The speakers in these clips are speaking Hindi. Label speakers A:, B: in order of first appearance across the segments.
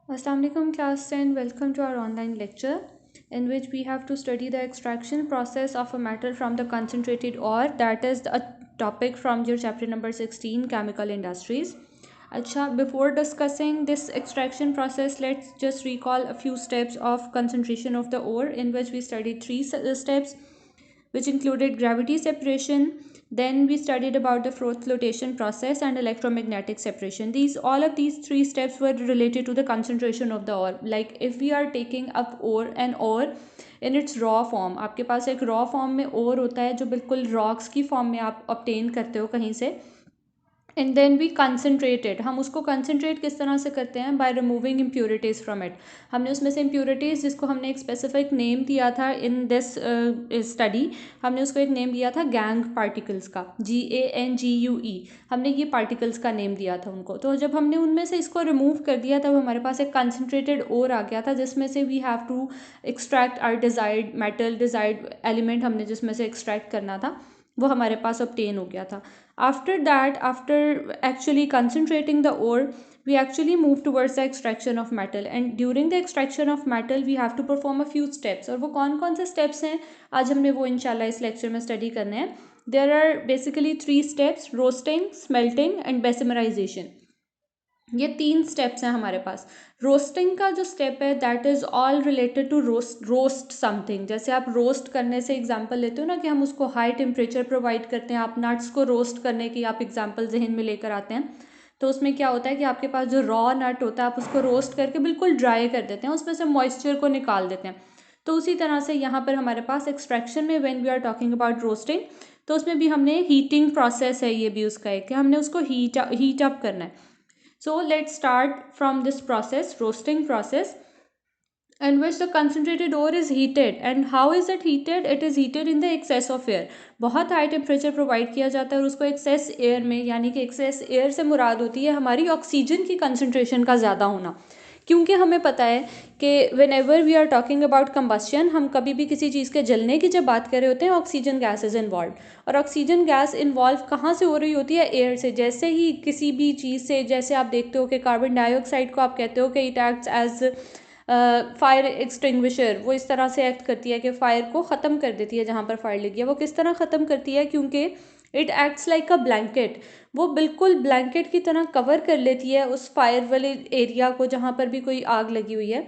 A: Assalamualaikum class 10. Welcome to our online lecture in which we have to study the extraction process of a metal from the concentrated ore. That is a topic from your chapter number 16 chemical industries. Acha, before discussing this extraction process, let's just recall a few steps of concentration of the ore in which we studied three steps which included gravity separation. Then we studied about the flotation process and electromagnetic separation. All of these three steps were related to the concentration of the ore. Like if we are taking up an ore in its raw form, आपके पास एक raw form में ore होता है जो बिल्कुल rocks की form में आप obtain करते हो कहीं से, एंड देन वी कंसनट्रेटेड. हम उसको कंसनट्रेट किस तरह से करते हैं? By removing impurities from it. हमने उसमें से इम्प्योरिटीज़ जिसको हमने एक स्पेसिफिक नेम दिया था इन दिस स्टडी, हमने उसको एक नेम दिया था गैंग पार्टिकल्स का, GANGUE. हमने ये पार्टिकल्स का नेम दिया था उनको. तो जब हमने उनमें से इसको रिमूव कर दिया तब हमारे पास एक कंसनट्रेटेड ओर आ गया था जिसमें से we have to extract our desired metal, desired element हमने जिसमें से एक्सट्रैक्ट करना था वो हमारे पास ऑब्टेन हो गया था. After actually concentrating the ore, we actually move towards the extraction of metal, and during the extraction of metal we have to perform a few steps. और वो कौन कौन से steps हैं आज हमने वो इंशाल्लाह इस लेक्चर में स्टडी करने हैं. There are basically 3 steps: roasting, smelting and bessemerization. ये 3 स्टेप्स हैं हमारे पास. रोस्टिंग का जो स्टेप है that is all related to roast something. जैसे आप रोस्ट करने से एग्जांपल लेते हो ना कि हम उसको हाई टेम्परेचर प्रोवाइड करते हैं. आप नट्स को रोस्ट करने की आप एग्जांपल जहन में लेकर आते हैं तो उसमें क्या होता है कि आपके पास जो रॉ नट होता है आप उसको रोस्ट करके बिल्कुल ड्राई कर देते हैं, उसमें से मॉइस्चर को निकाल देते हैं. तो उसी तरह से यहाँ पर हमारे पास एक्सट्रैक्शन में when we are talking about roasting तो उसमें भी हमने हीटिंग प्रोसेस है, ये भी उसका है कि हमने उसको हीट अप करना है. So let's start from this process, roasting process, in which the concentrated ore is heated. And how is it heated? It is heated in the excess of air. बहुत हाई टेम्परेचर प्रोवाइड किया जाता है और उसको एक्सेस एयर में, यानी कि एक्सेस एयर से मुराद होती है हमारी ऑक्सीजन की कंसनट्रेशन का ज़्यादा होना. क्योंकि हमें पता है कि whenever we are talking about combustion, हम कभी भी किसी चीज़ के जलने की जब बात कर रहे होते हैं ऑक्सीजन गैस इज इन्वॉल्व. और ऑक्सीजन गैस इन्वॉल्व कहाँ से हो रही होती है? एयर से. जैसे ही किसी भी चीज़ से, जैसे आप देखते हो कि कार्बन डाइऑक्साइड को आप कहते हो कि it acts as fire extinguisher. वो इस तरह से एक्ट करती है कि फायर को ख़त्म कर देती है जहाँ पर फायर लगी है. वो किस तरह ख़त्म करती है? क्योंकि it acts like a blanket. वो बिल्कुल ब्लैंकेट की तरह कवर कर लेती है उस फायर वाले एरिया को जहाँ पर भी कोई आग लगी हुई है,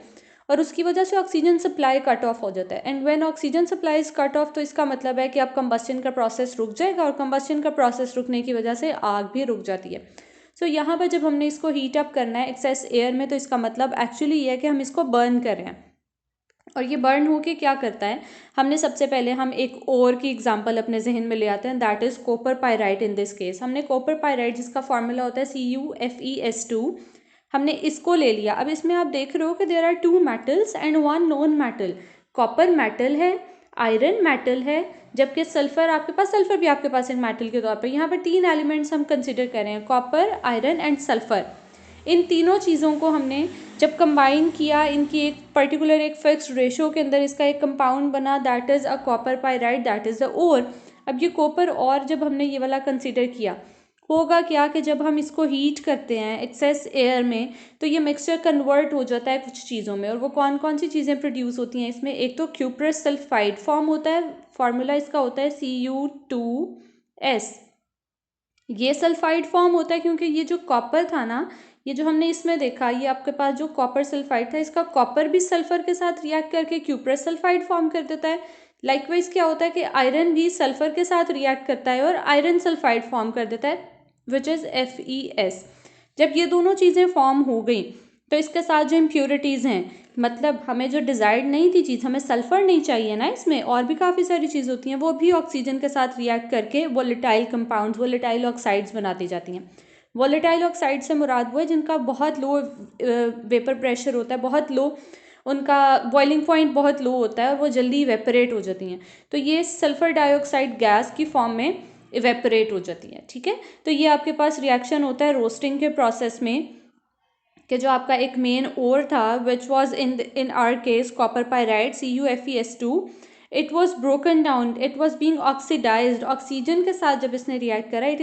A: और उसकी वजह से ऑक्सीजन सप्लाई कट ऑफ हो जाता है. And when oxygen supply is cut off तो इसका मतलब है कि अब कंबस्शन का प्रोसेस रुक जाएगा, और कंबस्शन का प्रोसेस रुकने की वजह से आग भी रुक जाती है. सो यहाँ पर जब हमने इसको हीट अप करना है एक्सेस एयर में तो इसका मतलब एक्चुअली ये है कि हम इसको बर्न कर रहे हैं. और ये बर्न होके क्या करता है? हमने सबसे पहले हम एक ओर की एग्जांपल अपने जहन में ले आते हैं, that is copper pyrite. In this case हमने कॉपर पायराइट जिसका फार्मूला होता है CuFeS2, हमने इसको ले लिया. अब इसमें आप देख रहे हो कि there are 2 metals and 1 non metal. Copper metal है, आयरन मेटल है, जबकि सल्फर सल्फर भी आपके पास एक मेटल के तौर पर. यहाँ पर 3 एलिमेंट्स हम कंसिडर कर रहे हैं, कॉपर, आयरन एंड सल्फर. इन तीनों चीज़ों को हमने जब कंबाइन किया, इनकी एक पर्टिकुलर एक फिक्स्ड रेशो के अंदर इसका एक कंपाउंड बना, that is a copper pyrite, that is the ore. अब ये कॉपर और जब हमने ये वाला कंसीडर किया, होगा क्या कि जब हम इसको हीट करते हैं एक्सेस एयर में तो ये मिक्सचर कन्वर्ट हो जाता है कुछ चीज़ों में. और वो कौन कौन सी चीज़ें प्रोड्यूस होती हैं इसमें? एक तो क्यूप्रस सल्फाइड फॉर्म होता है, फार्मूला इसका होता है Cu2S. ये सल्फाइड फॉर्म होता है क्योंकि ये जो कॉपर था ना, ये जो हमने इसमें देखा, ये आपके पास जो कॉपर सल्फाइड था, इसका कॉपर भी सल्फर के साथ रिएक्ट करके क्यूप्रस सल्फाइड फॉर्म कर देता है. लाइकवाइज क्या होता है कि आयरन भी सल्फर के साथ रिएक्ट करता है और आयरन सल्फाइड फॉर्म कर देता है, विच इज़ FeS. जब ये दोनों चीज़ें फॉर्म हो गई तो इसके साथ जो इम्प्योरिटीज़ हैं, मतलब हमें जो डिज़ायर्ड नहीं थी चीज़, हमें सल्फ़र नहीं चाहिए ना, इसमें और भी काफ़ी सारी चीज़ होती हैं, वो भी ऑक्सीजन के साथ रिएक्ट करके वोलेटाइल कंपाउंड्स, वोलेटाइल ऑक्साइड्स बनाती जाती हैं. वोलेटाइल ऑक्साइड से मुराद वो है जिनका बहुत लो वेपर प्रेशर होता है, बहुत लो, उनका बॉइलिंग पॉइंट बहुत लो होता है और वो जल्दी इवेपोरेट हो जाती हैं. तो ये सल्फ़र डाइऑक्साइड गैस की फॉर्म में इवेपोरेट हो जाती हैं. ठीक है, तो ये आपके पास रिएक्शन होता है रोस्टिंग के प्रोसेस में कि जो आपका एक मेन ओर था which was in our case copper pyrite CuFeS2, it was broken down, it was being oxidise, oxygen के साथ जब इसने रिएक्ट करा it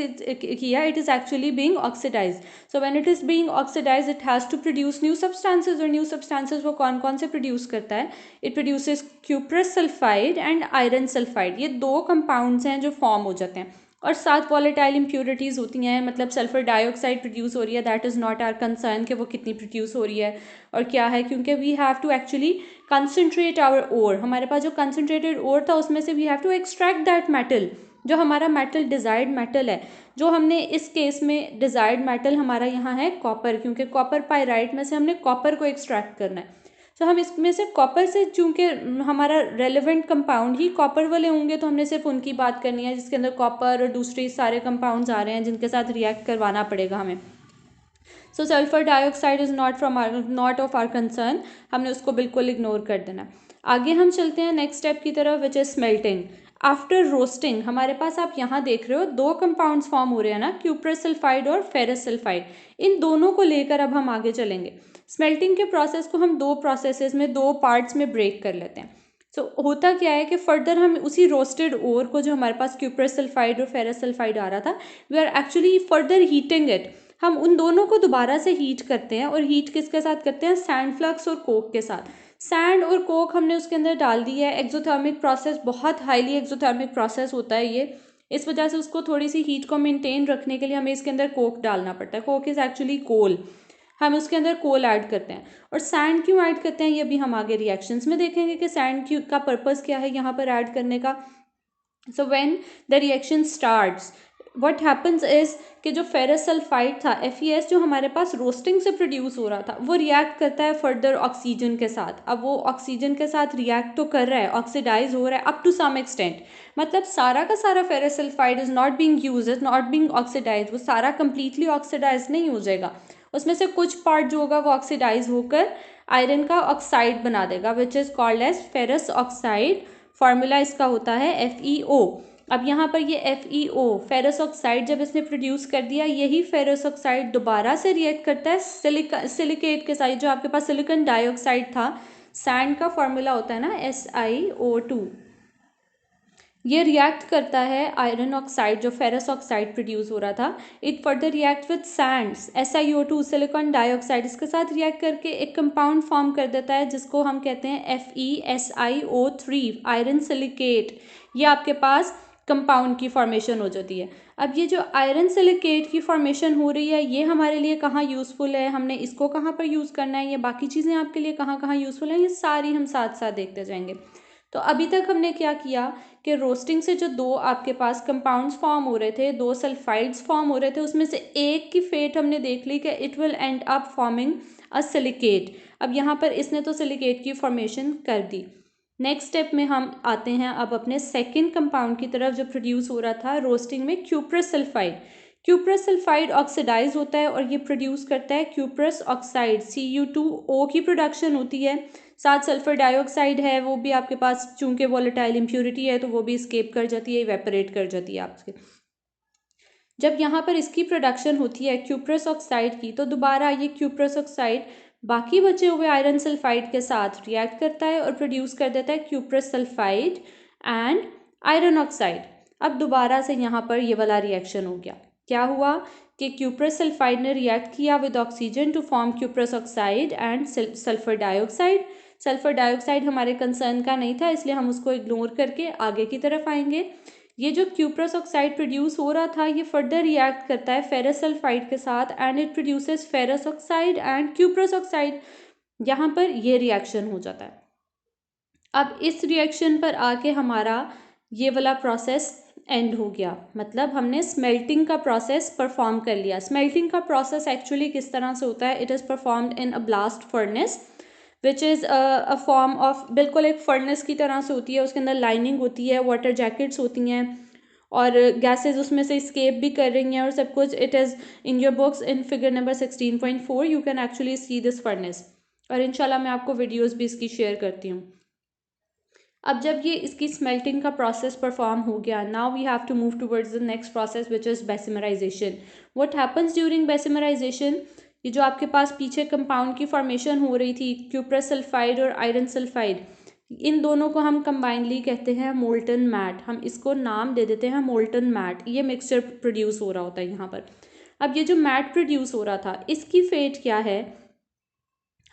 A: is actually being oxidise. So when it is being oxidise it has to produce new substances, और न्यू सब्सटेंसेज वो कौन कौन से प्रोड्यूस करता है? It produces cuprous sulphide and iron sulphide. ये दो कंपाउंड्स हैं जो फॉर्म हो जाते हैं, और 7 वॉलेटाइल इम्प्योरिटीज़ होती हैं. मतलब सल्फर डाइऑक्साइड प्रोड्यूस हो रही है, that is not our concern कि वो कितनी प्रोड्यूस हो रही है और क्या है, क्योंकि we have to actually concentrate our ore. हमारे पास जो कंसनट्रेटेड ओर था उसमें से we have to extract that metal, जो हमारा मेटल डिज़ायर्ड मेटल है. जो हमने इस केस में डिज़ायर्ड मेटल हमारा यहाँ है कॉपर, क्योंकि कॉपर पाइराइट में से हमने कॉपर को एक्सट्रैक्ट करना है. तो हम इसमें से कॉपर से, चूँकि हमारा रेलेवेंट कंपाउंड ही कॉपर वाले होंगे, तो हमने सिर्फ उनकी बात करनी है जिसके अंदर कॉपर और दूसरे सारे कंपाउंड्स आ रहे हैं जिनके साथ रिएक्ट करवाना पड़ेगा हमें. So sulphur dioxide is not of our concern, हमने उसको बिल्कुल इग्नोर कर देना. आगे हम चलते हैं नेक्स्ट स्टेप की तरफ, which is smelting. After roasting हमारे पास आप यहाँ देख रहे हो दो कंपाउंड्स फॉर्म हो रहे हैं ना, क्यूप्रस सल्फाइड और फेरस सल्फाइड. इन दोनों को लेकर अब हम आगे चलेंगे. स्मेल्टिंग के प्रोसेस को हम दो प्रोसेसेस में, दो पार्ट्स में ब्रेक कर लेते हैं. सो होता क्या है कि फर्दर हम उसी रोस्टेड ओर को, जो हमारे पास क्यूप्रस सल्फाइड और फेरस सल्फाइड आ रहा था, we are actually further heating it. हम उन दोनों को दोबारा से हीट करते हैं, और हीट किसके साथ करते हैं? सैंड फ्लक्स और कोक के साथ. सैंड और कोक हमने उसके अंदर डाल दी है. एक्सोथर्मिक प्रोसेस, बहुत हाईली एक्सोथर्मिक प्रोसेस होता है ये. इस वजह से उसको थोड़ी सी हीट को मेंटेन रखने के लिए हमें इसके अंदर कोक डालना पड़ता है. कोक इज़ एक्चुअली कोल, हम उसके अंदर कोल ऐड करते हैं. और सैंड क्यों ऐड करते हैं ये भी हम आगे रिएक्शंस में देखेंगे कि सैंड का पर्पस क्या है यहाँ पर ऐड करने का. So when the reaction starts, what happens is कि जो फेरस सल्फाइड था, FeS, जो हमारे पास रोस्टिंग से प्रोड्यूस हो रहा था, वो रिएक्ट करता है फर्दर ऑक्सीजन के साथ. अब वो ऑक्सीजन के साथ रिएक्ट तो कर रहा है, ऑक्सीडाइज हो रहा है अप टू सम एक्सटेंट. मतलब सारा का सारा ferrous sulphide is not being used, is not being oxidise. वो सारा कंप्लीटली ऑक्सीडाइज नहीं हो जाएगा, उसमें से कुछ पार्ट जो होगा वो ऑक्सीडाइज होकर आयरन का ऑक्साइड बना देगा, which is called as ferrous oxide. Formula इसका होता है FeO. अब यहाँ पर ये FeO, फेरस ऑक्साइड, जब इसने प्रोड्यूस कर दिया, यही फेरस ऑक्साइड दोबारा से रिएक्ट करता है सिलिकेट के साथ. जो आपके पास सिलिकॉन डाइऑक्साइड था, सैंड का फार्मूला होता है ना SiO2, ये रिएक्ट करता है आयरन ऑक्साइड, जो फेरस ऑक्साइड प्रोड्यूस हो रहा था. It further react with Sands, SiO2 silicon dioxide, इसके साथ रिएक्ट करके एक कंपाउंड फॉर्म कर देता है जिसको हम कहते हैं FeSiO3, आयरन सिलिकेट. ये आपके पास कंपाउंड की फॉर्मेशन हो जाती है. अब ये जो आयरन सिलिकेट की फॉर्मेशन हो रही है, ये हमारे लिए कहाँ यूज़फुल है, हमने इसको कहाँ पर यूज़ करना है, ये बाकी चीज़ें आपके लिए कहाँ कहाँ यूज़फुल हैं, ये सारी हम साथ साथ देखते जाएंगे. तो अभी तक हमने क्या किया कि रोस्टिंग से जो दो आपके पास कंपाउंड्स फॉर्म हो रहे थे, दो सल्फाइड्स फॉर्म हो रहे थे, उसमें से एक की फेट हमने देख ली कि it will and up forming a silicate. अब यहाँ पर इसने तो सिलिकेट की फॉर्मेशन कर दी. नेक्स्ट स्टेप में हम आते हैं अब अपने सेकेंड कंपाउंड की तरफ, जो प्रोड्यूस हो रहा था रोस्टिंग में, cuprous sulphide. Cuprous sulphide oxidise होता है और ये प्रोड्यूस करता है क्यूप्रस ऑक्साइड, Cu2O की प्रोडक्शन होती है. साथ सल्फर डाइऑक्साइड है, वो भी आपके पास चूंकि वोलेटाइल इम्प्योरिटी है तो वो भी स्केप कर जाती है, इवेपोरेट कर जाती है आपके. जब यहाँ पर इसकी प्रोडक्शन होती है क्यूप्रस ऑक्साइड की, तो दोबारा ये क्यूप्रस ऑक्साइड बाकी बचे हुए आयरन सल्फाइड के साथ रिएक्ट करता है और प्रोड्यूस कर देता है cuprous sulphide and iron oxide. अब दोबारा से यहाँ पर ये वाला रिएक्शन हो गया. क्या हुआ कि क्यूप्रस सल्फाइड ने रिएक्ट किया with oxygen to form cuprous oxide and sulphur dioxide. Sulphur dioxide हमारे कंसर्न का नहीं था, इसलिए हम उसको इग्नोर करके आगे की तरफ आएंगे. ये जो क्यूप्रस ऑक्साइड प्रोड्यूस हो रहा था, ये फर्दर रिएक्ट करता है फेरस सल्फाइड के साथ and it produces ferrous oxide and cuprous oxide. यहाँ पर ये रिएक्शन हो जाता है. अब इस रिएक्शन पर आके हमारा ये वाला प्रोसेस एंड हो गया, मतलब हमने स्मेल्टिंग का प्रोसेस परफॉर्म कर लिया. स्मेल्टिंग का प्रोसेस एक्चुअली किस तरह से होता है? It is performed in a blast furnace, which is a form of, बिल्कुल एक फर्नेस की तरह से होती है. उसके अंदर लाइनिंग होती है, वाटर जैकेट्स होती हैं और गैसेज उसमें से स्केप भी कर रही हैं और सब कुछ. It is in your books in figure number 16.4 you can actually see this furnace, और इंशाल्लाह मैं आपको वीडियोस भी इसकी शेयर करती हूँ. अब जब ये इसकी स्मेल्टिंग का प्रोसेस परफॉर्म हो गया, now we have to move towards the next process which is bessemerisation. What happens during bessemerisation? ये जो आपके पास पीछे कंपाउंड की फॉर्मेशन हो रही थी क्यूप्रस सल्फाइड और आयरन सल्फाइड, इन दोनों को हम कंबाइनली कहते हैं मोल्टन मैट, हम इसको नाम दे देते हैं मोल्टन मैट। ये मिक्सचर प्रोड्यूस हो रहा होता है यहाँ पर। अब ये जो मैट प्रोड्यूस हो रहा था, इसकी फेट क्या है,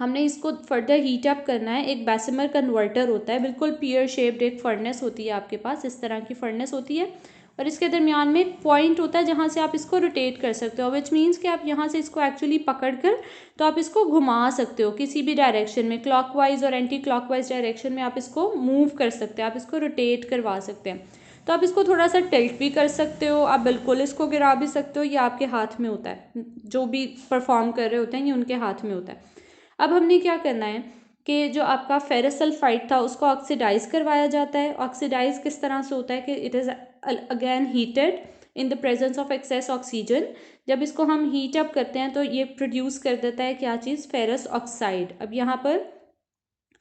A: हमने इसको फर्दर हीट अप करना है। एक बेसिमर कन्वर्टर होता है, बिल्कुल पियर शेप्ड एक फर्नेस होती है आपके पास, इस तरह की फर्नेस होती है, और इसके दरमियान में एक पॉइंट होता है जहाँ से आप इसको रोटेट कर सकते हो, विच मीन्स कि आप यहाँ से इसको एक्चुअली पकड़ कर तो आप इसको घुमा सकते हो किसी भी डायरेक्शन में, क्लॉकवाइज और एंटी क्लॉकवाइज डायरेक्शन में आप इसको मूव कर सकते हैं, आप इसको रोटेट करवा सकते हैं। तो आप इसको थोड़ा सा टिल्ट भी कर सकते हो, आप बिल्कुल इसको गिरा भी सकते हो, ये आपके हाथ में होता है, जो भी परफॉर्म कर रहे होते हैं ये उनके हाथ में होता है। अब हमने क्या करना है कि जो आपका फेरस सल्फाइड था उसको ऑक्सीडाइज करवाया जाता है। ऑक्सीडाइज किस तरह से होता है कि it is again heated in the presence of excess oxygen. जब इसको हम हीट अप करते हैं तो ये प्रोड्यूस कर देता है क्या चीज़, फेरस ऑक्साइड। अब यहाँ पर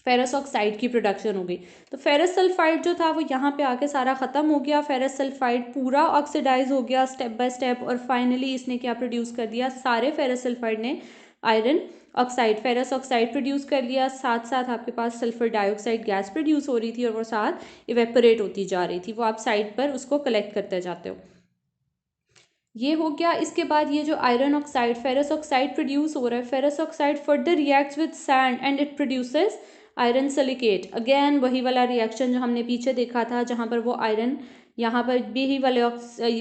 A: फेरस ऑक्साइड की प्रोडक्शन हो गई, तो फेरस सल्फाइड जो था वो यहाँ पे आके सारा ख़त्म हो गया, फेरस सल्फाइड पूरा ऑक्सीडाइज हो गया स्टेप बाय स्टेप, और फाइनली इसने क्या प्रोड्यूस कर दिया, सारे फेरस सल्फाइड ने iron oxide, ferrous oxide produce कर लिया। साथ साथ आपके पास सल्फर डाइऑक्साइड गैस प्रोड्यूस हो रही थी और वो साथ इवेपोरेट होती जा रही थी, वो आप साइड पर उसको कलेक्ट करते जाते हो। ये हो गया। इसके बाद ये जो iron oxide, ferrous oxide produce हो रहा है, ferrous oxide further reacts with sand and it produces iron silicate. Again वही वाला रिएक्शन जो हमने पीछे देखा था, जहाँ पर वो आयरन, यहाँ पर भी ही वाले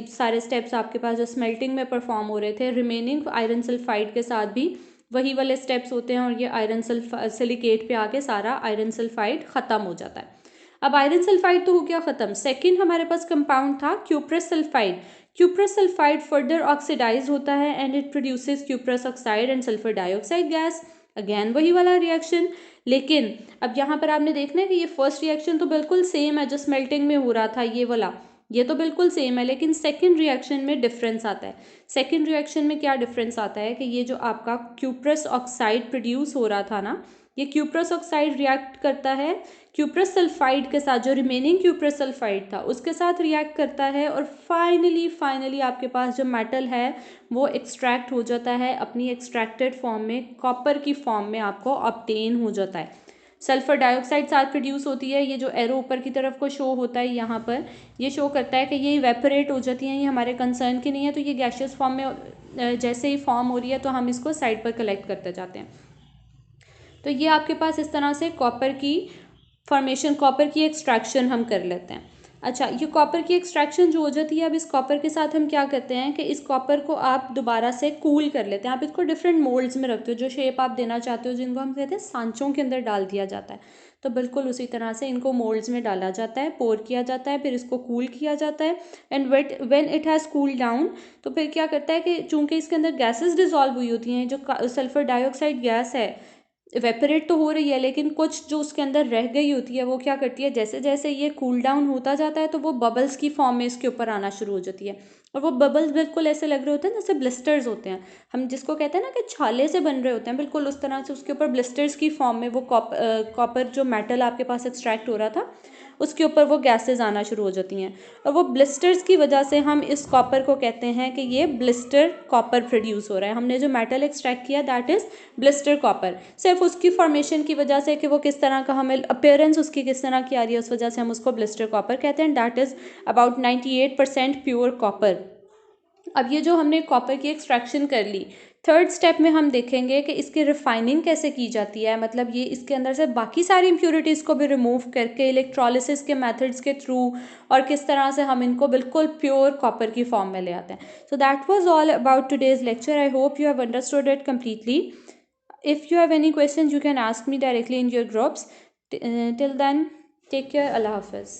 A: सारे स्टेप्स आपके पास जो स्मेल्टिंग में परफॉर्म हो रहे थे, रिमेनिंग आयरन सल्फाइड के साथ भी वही वाले स्टेप्स होते हैं, और ये आयरन सिलिकेट पे आके सारा आयरन सल्फाइड ख़त्म हो जाता है। अब आयरन सल्फाइड तो हो गया ख़त्म। सेकेंड हमारे पास कंपाउंड था cuprous sulphide. Cuprous sulphide further oxidise होता है and it produces cuprous oxide and sulphur dioxide gas. Again वही वाला रिएक्शन, लेकिन अब यहाँ पर आपने देखना है कि ये फर्स्ट रिएक्शन तो बिल्कुल सेम है जो स्मेल्टिंग में हो रहा था, ये वाला, ये तो बिल्कुल सेम है, लेकिन सेकेंड रिएक्शन में डिफरेंस आता है। सेकेंड रिएक्शन में क्या डिफरेंस आता है कि ये जो आपका क्यूप्रस ऑक्साइड प्रोड्यूस हो रहा था ना, ये क्यूप्रस ऑक्साइड रिएक्ट करता है क्यूप्रस सल्फाइड के साथ, जो रिमेनिंग क्यूप्रस सल्फाइड था उसके साथ रिएक्ट करता है, और फाइनली आपके पास जो मेटल है वो एक्सट्रैक्ट हो जाता है अपनी एक्सट्रैक्टेड फॉर्म में, कॉपर की फॉर्म में आपको ऑब्टेन हो जाता है। सल्फर डाइऑक्साइड साथ प्रोड्यूस होती है, ये जो एरो ऊपर की तरफ को शो होता है यहाँ पर, ये शो करता है कि ये इवेपोरेट हो जाती हैं, ये हमारे कंसर्न की नहीं है, तो ये गैशियस फॉर्म में जैसे ही फॉर्म हो रही है तो हम इसको साइड पर कलेक्ट करते जाते हैं। तो ये आपके पास इस तरह से कॉपर की फॉर्मेशन, कॉपर की एक्सट्रैक्शन हम कर लेते हैं। अच्छा, ये कॉपर की एक्सट्रैक्शन जो हो जाती है, अब इस कॉपर के साथ हम क्या करते हैं कि इस कॉपर को आप दोबारा से कूल कर लेते हैं, आप इसको डिफरेंट मोल्ड्स में रखते हो, जो शेप आप देना चाहते हो, जिनको हम कहते हैं सांचों के अंदर डाल दिया जाता है, तो बिल्कुल उसी तरह से इनको मोल्ड्स में डाला जाता है, पोर किया जाता है, फिर इसको कूल किया जाता है, and when it has cool down, तो फिर क्या करता है कि चूंकि इसके अंदर गैसेज डिजॉल्व हुई होती हैं, जो सल्फर डाइऑक्साइड गैस है इवेपोरेट तो हो रही है, लेकिन कुछ जो उसके अंदर रह गई होती है वो क्या करती है, जैसे जैसे ये कूल डाउन होता जाता है तो वो बबल्स की फॉर्म में इसके ऊपर आना शुरू हो जाती है, और वो बबल्स बिल्कुल ऐसे लग रहे होते हैं जैसे ब्लिस्टर्स होते हैं, हम जिसको कहते हैं ना कि छाले से बन रहे होते हैं, बिल्कुल उस तरह से उसके ऊपर ब्लिस्टर्स की फॉर्म में वो कॉपर जो मेटल आपके पास एक्सट्रैक्ट हो रहा था उसके ऊपर वो गैसेज आना शुरू हो जाती हैं, और वो ब्लिस्टर्स की वजह से हम इस कॉपर को कहते हैं कि ये ब्लिस्टर कॉपर प्रोड्यूस हो रहा है। हमने जो मेटल एक्सट्रैक्ट किया दैट इज़ ब्लिस्टर कॉपर, सिर्फ उसकी फॉर्मेशन की वजह से कि वो किस तरह का हमें अपीयरेंस उसकी किस तरह की आ रही है, उस वजह से हम उसको ब्लिस्टर कॉपर कहते हैं। That is about 98% pure copper. अब ये जो हमने कॉपर की एक्सट्रैक्शन कर ली, थर्ड स्टेप में हम देखेंगे कि इसकी रिफाइनिंग कैसे की जाती है, मतलब ये इसके अंदर से बाकी सारी इम्प्योरिटीज़ को भी रिमूव करके इलेक्ट्रोलिसिस के मेथड्स के थ्रू, और किस तरह से हम इनको बिल्कुल प्योर कॉपर की फॉर्म में ले आते हैं। So that was all about today's lecture. I hope you have understood it completely. If you have any questions, you can ask me directly in your groups. Till then, take care. Allah Hafiz.